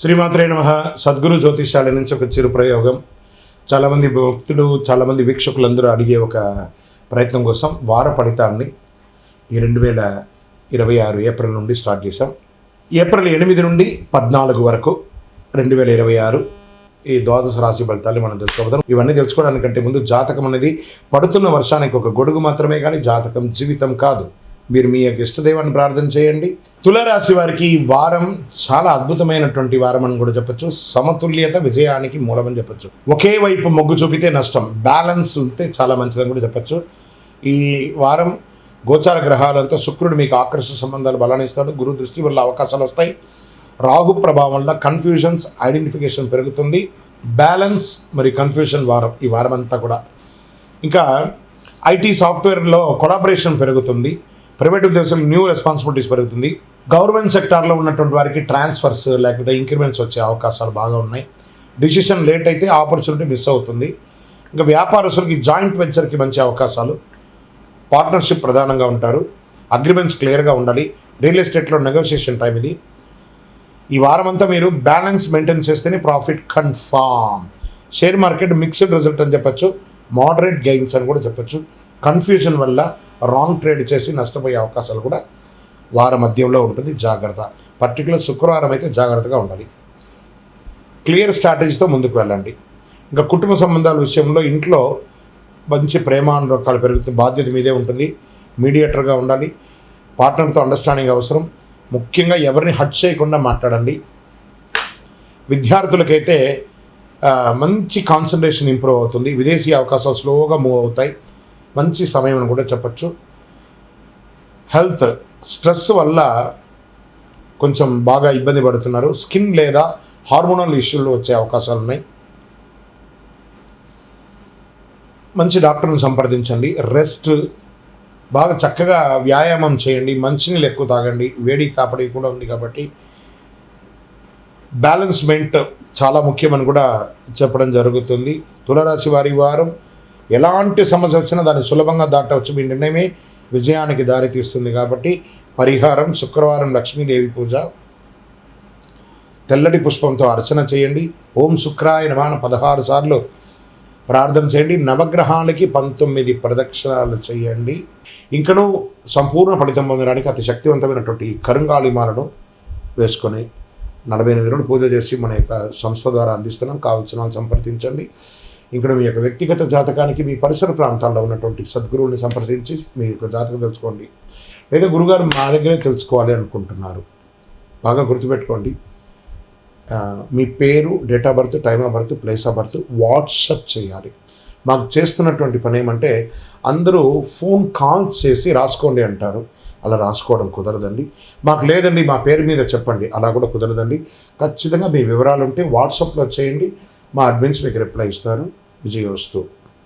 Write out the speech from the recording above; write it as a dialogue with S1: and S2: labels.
S1: శ్రీమాత్రే నమః. సద్గురు జ్యోతిషాల నుంచి ఒక చిరు ప్రయోగం. చాలామంది భక్తులు, చాలామంది వీక్షకులందరూ అడిగే ఒక ప్రయత్నం కోసం వార ఫలితాన్ని ఈ 2026 ఏప్రిల్ నుండి స్టార్ట్ చేశాం. ఏప్రిల్ 8 నుండి 14 వరకు 2026 ఈ ద్వాదశ రాశి ఫలితాలు మనం తెలుసుకోబోతాం. ఇవన్నీ తెలుసుకోవడానికంటే ముందు జాతకం అనేది పడుతున్న వర్షానికి ఒక గొడుగు మాత్రమే, కానీ జాతకం జీవితం కాదు. మీరు మీ యొక్క ఇష్టదైవాన్ని ప్రార్థన చేయండి. తులారాశి వారికి ఈ వారం చాలా అద్భుతమైనటువంటి వారం అని కూడా చెప్పచ్చు. సమతుల్యత విజయానికి మూలమని చెప్పచ్చు. ఒకే వైపు మొగ్గు చూపితే నష్టం, బ్యాలెన్స్ ఉంటే చాలా మంచిదని కూడా చెప్పచ్చు. ఈ వారం గోచార గ్రహాలంతా శుక్రుడు మీకు ఆకర్షణ సంబంధాలు బలాన్ని ఇస్తాడు. గురు దృష్టి వల్ల అవకాశాలు వస్తాయి. రాహు ప్రభావం వల్ల కన్ఫ్యూజన్స్ ఐడెంటిఫికేషన్ పెరుగుతుంది. బ్యాలెన్స్ మరి కన్ఫ్యూజన్ వారం ఈ వారం అంతా కూడా. ఇంకా ఐటీ సాఫ్ట్వేర్లో కొలాబరేషన్ పెరుగుతుంది. ప్రైవేట్ ఉద్యోగంలో న్యూ రెస్పాన్సిబిలిటీస్ పెరుగుతుంది. గవర్నమెంట్ సెక్టార్లో ఉన్నటువంటి వారికి ట్రాన్స్ఫర్స్ లేకపోతే ఇంక్రిమెంట్స్ వచ్చే అవకాశాలు బాగా ఉన్నాయి. డిసిషన్ లేట్ అయితే ఆపర్చునిటీ మిస్ అవుతుంది. ఇంకా వ్యాపారస్తులకి జాయింట్ వెంచర్కి మంచి అవకాశాలు, పార్ట్నర్షిప్ ప్రధానంగా ఉంటారు. అగ్రిమెంట్స్ క్లియర్గా ఉండాలి. రియల్ ఎస్టేట్లో నెగోషియేషన్ టైం ఇది. ఈ వారం అంతా మీరు బ్యాలెన్స్ మెయింటైన్ చేస్తేనే profit confirm. Share market mixed result అని చెప్పచ్చు, మోడరేట్ గెయిన్స్ అని కూడా చెప్పచ్చు. కన్ఫ్యూజన్ వల్ల రాంగ్ ట్రేడ్ చేసి నష్టపోయే అవకాశాలు కూడా వార మధ్యంలో ఉంటుంది. జాగ్రత్త. పర్టికులర్ శుక్రవారం అయితే జాగ్రత్తగా ఉండాలి. క్లియర్ స్ట్రాటజీతో ముందుకు వెళ్ళండి. ఇంకా కుటుంబ సంబంధాల విషయంలో ఇంట్లో మంచి ప్రేమానురాగాలు పెరుగుతుంది. బాధ్యత మీదే ఉంటుంది. మీడియేటర్గా ఉండాలి. పార్ట్నర్తో అండర్స్టాండింగ్ అవసరం. ముఖ్యంగా ఎవరిని హర్ట్ చేయకుండా మాట్లాడండి. విద్యార్థులకైతే మంచి కాన్సన్ట్రేషన్ ఇంప్రూవ్ అవుతుంది. విదేశీ అవకాశాలు స్లోగా మూవ్ అవుతాయి. మంచి సమయం అని కూడా చెప్పచ్చు. హెల్త్ స్ట్రెస్ వల్ల కొంచెం బాగా ఇబ్బంది పడుతున్నారు. స్కిన్ లేదా హార్మోనల్ ఇష్యూలు వచ్చే అవకాశాలు ఉన్నాయి. మంచి డాక్టర్ని సంప్రదించండి. రెస్ట్, బాగా చక్కగా వ్యాయామం చేయండి. మంచినీళ్ళు ఎక్కువ తాగండి. వేడి తాపడి కూడా ఉంది కాబట్టి బ్యాలెన్స్మెంట్ చాలా ముఖ్యమని కూడా చెప్పడం జరుగుతుంది. తులారాశి వారి వారం ఎలాంటి సమస్య వచ్చినా దాన్ని సులభంగా దాటవచ్చు. మీ నిర్ణయమే విజయానికి దారితీస్తుంది కాబట్టి పరిహారం శుక్రవారం లక్ష్మీదేవి పూజ, తెల్లటి పుష్పంతో అర్చన చేయండి. ఓం శుక్రాయ నమః 16 సార్లు ప్రార్థన చేయండి. నవగ్రహాలకి 19 ప్రదక్షిణాలు చేయండి. ఇంకనూ సంపూర్ణ ఫలితం పొందడానికి అతి శక్తివంతమైనటువంటి కరుంగాళిమాలను వేసుకొని 48 రోజులు పూజ చేసి మన యొక్క సంస్థ ద్వారా అందిస్తున్నాం. కావాల్సిన వాళ్ళు సంప్రదించండి. ఇక్కడ మీ యొక్క వ్యక్తిగత జాతకానికి మీ పరిసర ప్రాంతాల్లో ఉన్నటువంటి సద్గురువుని సంప్రదించి మీ యొక్క జాతకం తెలుసుకోండి. లేదా గురుగారు మా దగ్గరే తెలుసుకోవాలి అనుకుంటున్నారు, బాగా గుర్తుపెట్టుకోండి. మీ పేరు, date of birth, time of birth, place of birth WhatsApp చేయాలి. మాకు చేస్తున్నటువంటి పని ఏమంటే అందరూ ఫోన్ కాల్స్ చేసి రాసుకోండి అంటారు. అలా రాసుకోవడం కుదరదండి. మాకు లేదండి మా పేరు మీద చెప్పండి, అలా కూడా కుదరదండి. ఖచ్చితంగా మీ వివరాలు ఉంటే వాట్సాప్లో చేయండి. మా అడ్మిన్స్ మీకు రిప్లై ఇస్తారు. విజయోస్తు.